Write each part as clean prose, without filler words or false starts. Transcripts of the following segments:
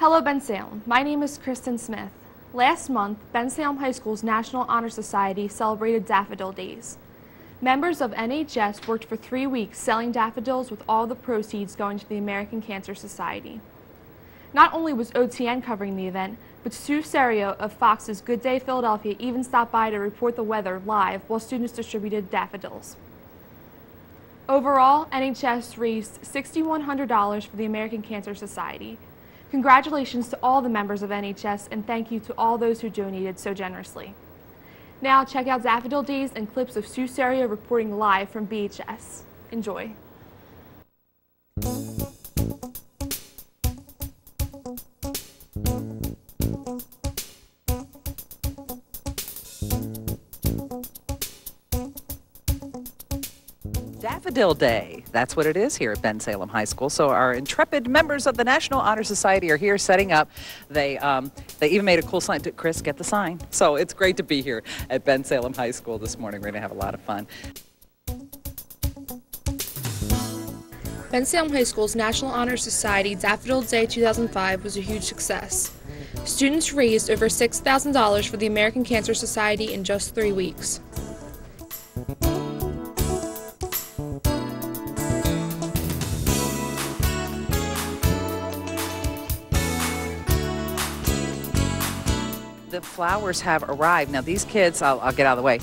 Hello, Bensalem. My name is Kristen Smith. Last month, Bensalem High School's National Honor Society celebrated Daffodil Days. Members of NHS worked for 3 weeks selling daffodils, with all the proceeds going to the American Cancer Society. Not only was OTN covering the event, but Sue Serio of Fox's Good Day Philadelphia even stopped by to report the weather live while students distributed daffodils. Overall, NHS raised $6,100 for the American Cancer Society. Congratulations to all the members of NHS, and thank you to all those who donated so generously. Now check out Daffodil Days and clips of Sue Serio reporting live from BHS. Enjoy. Daffodil Day. That's what it is here at Bensalem High School. So our intrepid members of the National Honor Society are here setting up. They even made a cool sign. Chris, get the sign. So it's great to be here at Bensalem High School this morning. We're going to have a lot of fun. Bensalem High School's National Honor Society Daffodil Day 2005 was a huge success. Students raised over $6,000 for the American Cancer Society in just 3 weeks. The flowers have arrived. Now these kids, I'll get out of the way,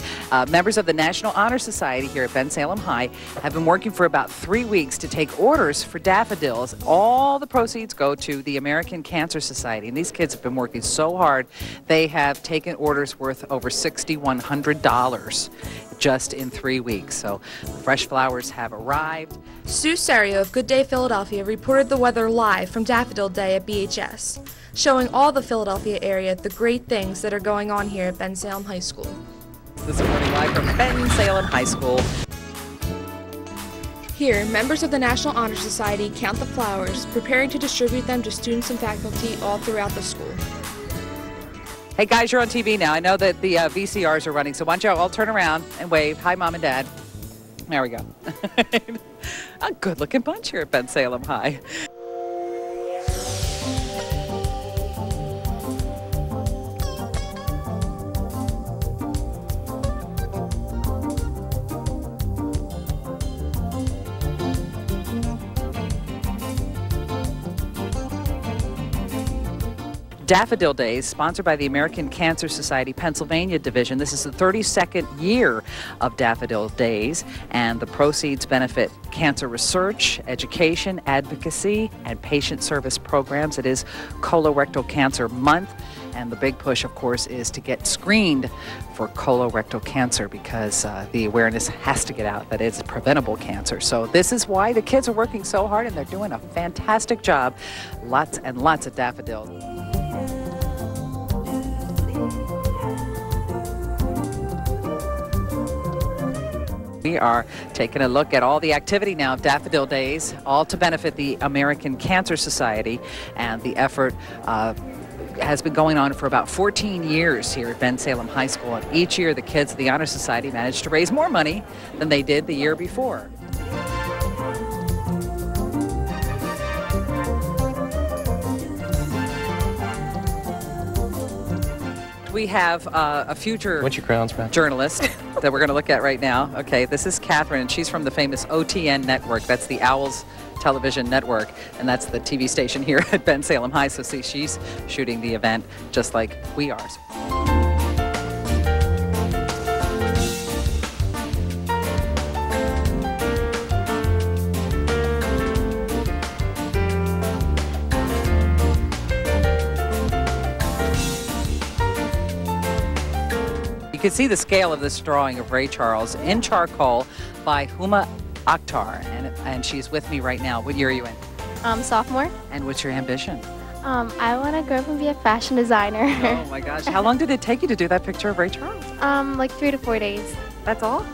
members of the National Honor Society here at Bensalem High have been working for about 3 weeks to take orders for daffodils. All the proceeds go to the American Cancer Society, and these kids have been working so hard. They have taken orders worth over $6,100 just in 3 weeks. So fresh flowers have arrived. Sue Serio of Good Day Philadelphia reported the weather live from Daffodil Day at BHS, showing all the Philadelphia area the great things that are going on here at Bensalem High School. This morning live from Bensalem High School. Here, members of the National Honor Society count the flowers, preparing to distribute them to students and faculty all throughout the school. Hey guys, you're on TV now. I know that the VCRs are running, so why don't you all turn around and wave. Hi, Mom and Dad. There we go. A good-looking bunch here at Bensalem High. Daffodil Days, sponsored by the American Cancer Society Pennsylvania Division. This is the 32nd year of Daffodil Days, and the proceeds benefit cancer research, education, advocacy, and patient service programs. It is Colorectal Cancer Month, and the big push, of course, is to get screened for colorectal cancer, because the awareness has to get out that it's preventable cancer. So this is why the kids are working so hard, and they're doing a fantastic job. Lots and lots of daffodils. We are taking a look at all the activity now of Daffodil Days, all to benefit the American Cancer Society, and the effort has been going on for about 14 years here at Bensalem High School, and each year the kids of the Honor Society managed to raise more money than they did the year before. We have a future journalist that we're going to look at right now. Okay, this is Catherine, and she's from the famous OTN network. That's the Owls Television Network, and that's the TV station here at Bensalem High. So see, she's shooting the event just like we are. You can see the scale of this drawing of Ray Charles in charcoal by Huma Akhtar, and she's with me right now. What year are you in? Sophomore. And what's your ambition? I want to grow up and be a fashion designer. Oh my gosh. How long did it take you to do that picture of Ray Charles? Like 3 to 4 days. That's all?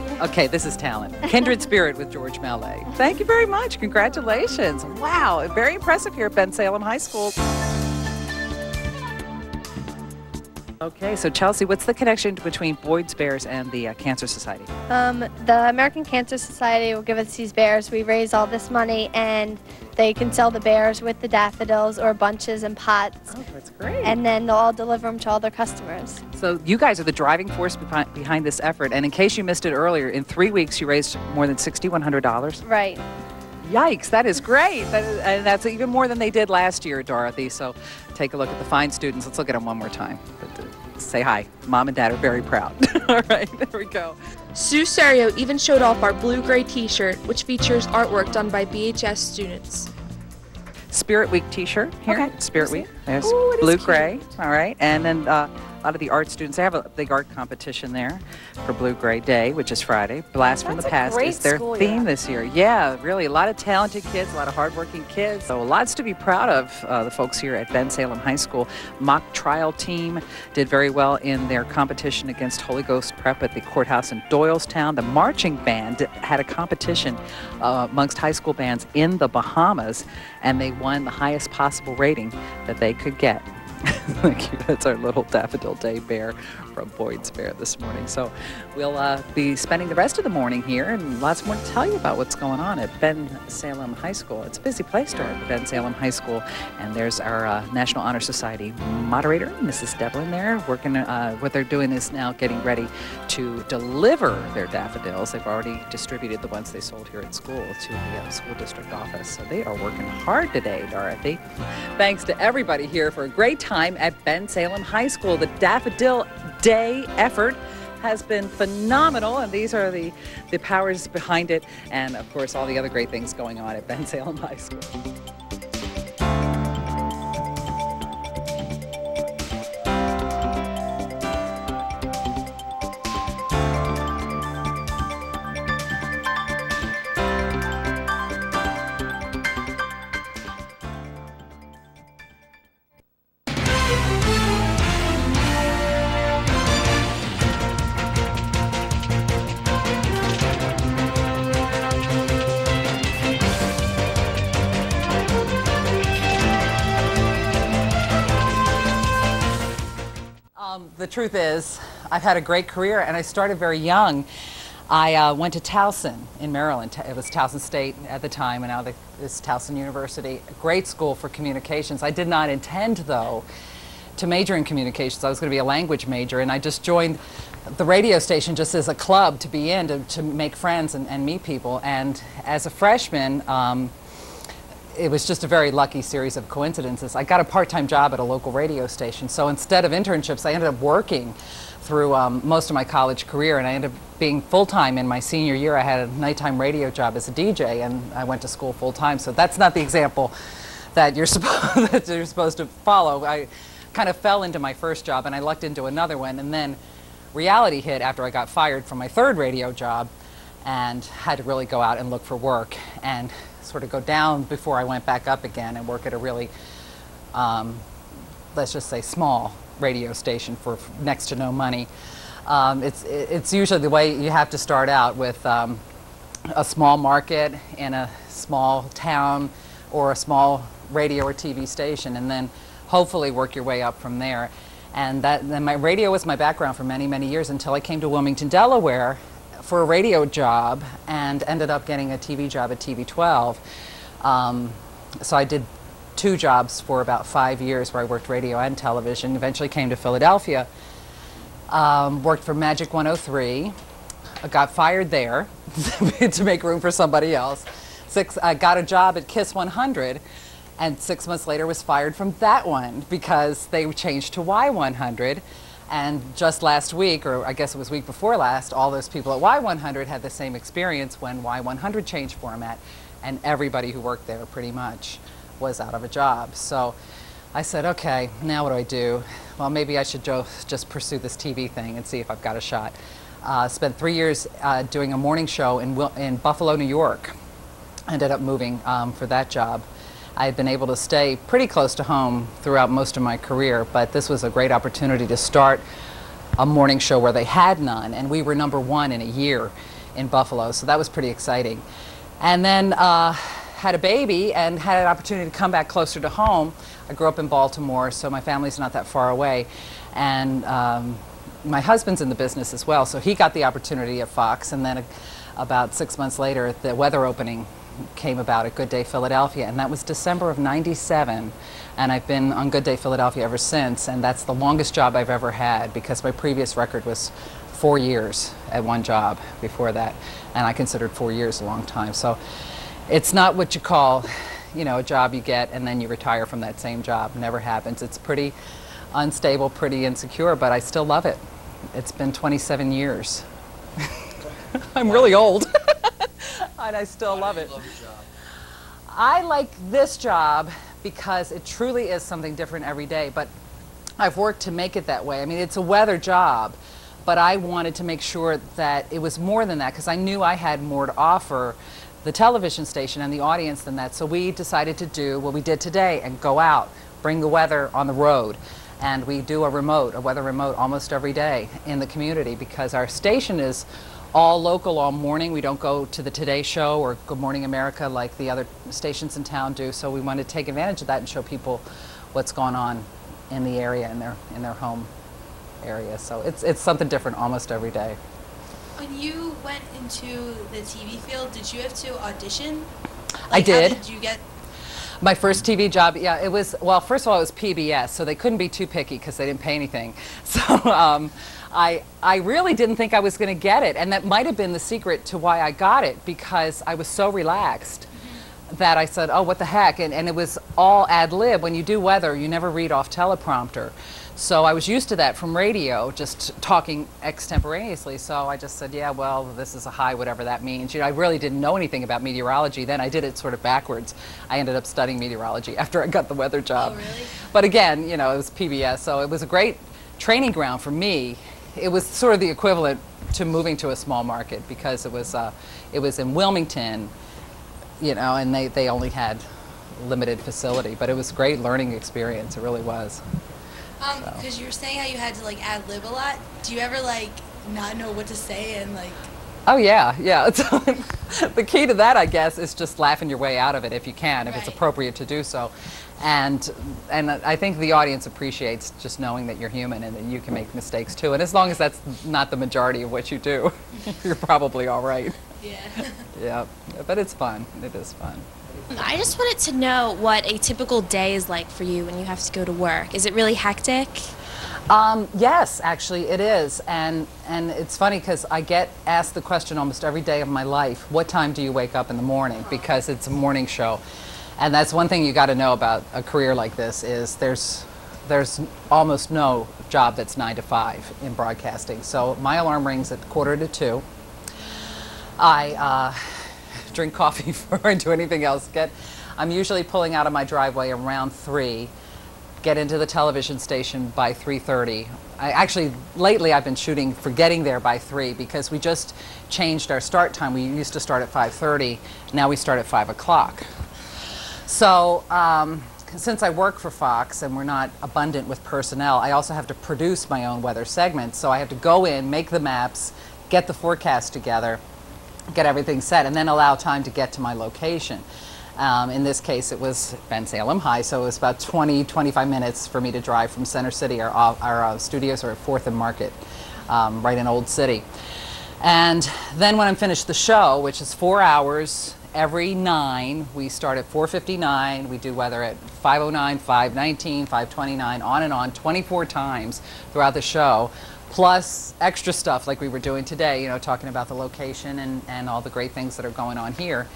Yeah. Okay, this is talent. Kindred Spirit with George Mallet. Thank you very much. Congratulations. Wow, very impressive here at Bensalem High School. Okay, so Chelsea, what's the connection between Boyd's Bears and the Cancer Society? The American Cancer Society will give us these bears. We raise all this money, and they can sell the bears with the daffodils or bunches and pots. Oh, that's great. And then they'll all deliver them to all their customers. So you guys are the driving force behind this effort. And in case you missed it earlier, in 3 weeks you raised more than $6,100. Right. Yikes, that is great. And that's even more than they did last year, Dorothy. So take a look at the fine students. Let's look at them one more time. Say hi. Mom and Dad are very proud. All right, there we go. Sue Serio even showed off our blue-gray t-shirt, which features artwork done by BHS students. Spirit Week t-shirt here. Okay. Spirit Week. There's Ooh, it is blue-gray. cute. All right. And then a lot of the art students, they have a big art competition there for Blue-Gray Day, which is Friday. Blast from the That's a Past great is their school theme year. this year. Yeah, really. A lot of talented kids, a lot of hardworking kids. So lots to be proud of, the folks here at Ben Salem High School. Mock trial team did very well in their competition against Holy Ghost Prep at the courthouse in Doylestown. The marching band had a competition amongst high school bands in the Bahamas, and they won the highest possible rating that they could get. Thank you. That's our little Daffodil Day bear from Boyd's Bear this morning. So we'll be spending the rest of the morning here and lots more to tell you about what's going on at Ben Salem High School. It's a busy place to at Ben Salem High School. And there's our National Honor Society moderator, Mrs. Devlin, there working. What they're doing is now getting ready to deliver their daffodils. They've already distributed the ones they sold here at school to the school district office. So they are working hard today, Dorothy. Thanks to everybody here for a great time at Ben Salem High School. The Daffodil Day effort has been phenomenal, and these are the powers behind it, and of course all the other great things going on at Ben Salem High School. The truth is, I've had a great career, and I started very young. I went to Towson in Maryland. It was Towson State at the time, and now it's Towson University. A great school for communications. I did not intend, though, to major in communications. I was going to be a language major, and I just joined the radio station just as a club to be in, to make friends and meet people. And as a freshman, it was just a very lucky series of coincidences. I got a part-time job at a local radio station, so instead of internships, I ended up working through most of my college career, and I ended up being full-time in my senior year. I had a nighttime radio job as a DJ, and I went to school full-time, so that's not the example that you're supposed to follow. I kind of fell into my first job, and I lucked into another one, and then reality hit after I got fired from my third radio job and had to really go out and look for work and sort of go down before I went back up again and work at a really, let's just say, small radio station for next to no money. It's usually the way you have to start out, with a small market in a small town or a small radio or TV station, and then hopefully work your way up from there. And then my radio was my background for many, many years until I came to Wilmington, Delaware for a radio job, and ended up getting a TV job at TV 12. So I did 2 jobs for about 5 years where I worked radio and television. Eventually came to Philadelphia, worked for Magic 103, got fired there to make room for somebody else. I got a job at Kiss 100, and 6 months later was fired from that one because they changed to Y100. And just last week, or I guess it was week before last, all those people at Y100 had the same experience when Y100 changed format, and everybody who worked there pretty much was out of a job. So I said, okay, now what do I do? Well, maybe I should just pursue this TV thing and see if I've got a shot. Spent 3 years doing a morning show in Buffalo, New York. Ended up moving for that job. I had been able to stay pretty close to home throughout most of my career, but this was a great opportunity to start a morning show where they had none, and we were #1 in a year in Buffalo, so that was pretty exciting. And then had a baby and had an opportunity to come back closer to home. I grew up in Baltimore, so my family's not that far away. And my husband's in the business as well, so he got the opportunity at Fox. And then about 6 months later, the weather opening came about at Good Day Philadelphia, and that was December of '97. And I've been on Good Day Philadelphia ever since, and that's the longest job I've ever had, because my previous record was 4 years at one job before that, and I considered 4 years a long time. So it's not what you call, you know, a job you get and then you retire from that same job. Never happens. It's pretty unstable, pretty insecure, but I still love it. It's been 27 years. I'm really old, and I still love it. I like this job because it truly is something different every day, but I've worked to make it that way. I mean, it's a weather job, but I wanted to make sure that it was more than that, because I knew I had more to offer the television station and the audience than that. So we decided to do what we did today and go out, bring the weather on the road. And we do a weather remote almost every day in the community, because our station is all local all morning. We don't go to the Today Show or Good Morning America like the other stations in town do. So we wanted to take advantage of that and show people what's going on in the area, in their home area. So it's something different almost every day. When you went into the TV field, did you have to audition? I did. How did you get? My first TV job, yeah, it was, well, first of all, it was PBS, so they couldn't be too picky because they didn't pay anything. So I really didn't think I was going to get it, and that might have been the secret to why I got it, because I was so relaxed that I said, oh, what the heck, and it was all ad lib. When you do weather, you never read off teleprompter. So I was used to that from radio, just talking extemporaneously. So I just said, yeah, well, this is a high, whatever that means. You know, I really didn't know anything about meteorology then. I did it sort of backwards. I ended up studying meteorology after I got the weather job. Oh, really? But again, you know, it was PBS, so it was a great training ground for me. It was sort of the equivalent to moving to a small market, because it was in Wilmington, you know, and they only had limited facility. But it was a great learning experience. It really was. Because you were saying how you had to like ad lib a lot. Do you ever like not know what to say and like? Oh yeah, yeah. The key to that, I guess, is just laughing your way out of it if you can, if it's appropriate to do so. And I think the audience appreciates just knowing that you're human and that you can make mistakes too. And as long as that's not the majority of what you do, you're probably all right. Yeah. Yeah, but it's fun. It is fun. I just wanted to know what a typical day is like for you when you have to go to work. Is it really hectic? Yes, actually it is, and it's funny because I get asked the question almost every day of my life, what time do you wake up in the morning? Because it's a morning show, and that's one thing you got to know about a career like this, is there's almost no job that's 9 to 5 in broadcasting. So my alarm rings at 1:45. I drink coffee before I do anything else. I'm usually pulling out of my driveway around 3, get into the television station by 3:30. Actually, lately I've been shooting for getting there by 3, because we just changed our start time. We used to start at 5:30, now we start at 5 o'clock. So since I work for Fox and we're not abundant with personnel, I also have to produce my own weather segments. So I have to go in, make the maps, get the forecast together, get everything set, and then allow time to get to my location. In this case, it was Bensalem High, so it was about 20-25 minutes for me to drive from Center City. Our studios are at 4th and Market, right in Old City. And then when I'm finished the show, which is 4 hours every 9, we start at 4:59, we do weather at 5:09, 5:19, 5:29, on and on, 24 times throughout the show, plus extra stuff like we were doing today, you know, talking about the location and all the great things that are going on here.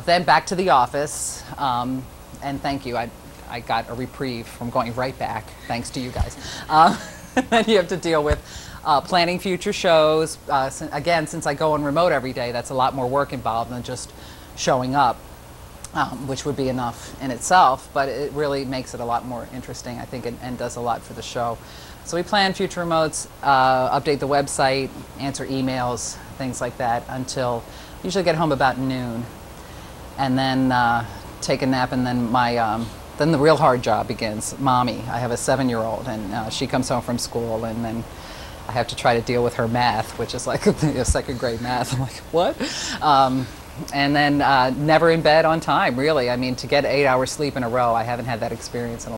Then back to the office, and thank you, I got a reprieve from going right back, thanks to you guys. Then you have to deal with planning future shows. Again, since I go on remote every day, that's a lot more work involved than just showing up, which would be enough in itself, but it really makes it a lot more interesting, I think, and does a lot for the show. So we plan future remotes, update the website, answer emails, things like that, until usually get home about noon, and then take a nap, and then then the real hard job begins. Mommy, I have a 7-year-old, and she comes home from school, and then I have to try to deal with her math, which is like second grade math. I'm like, what? And then never in bed on time, really. I mean, to get 8 hours sleep in a row, I haven't had that experience in a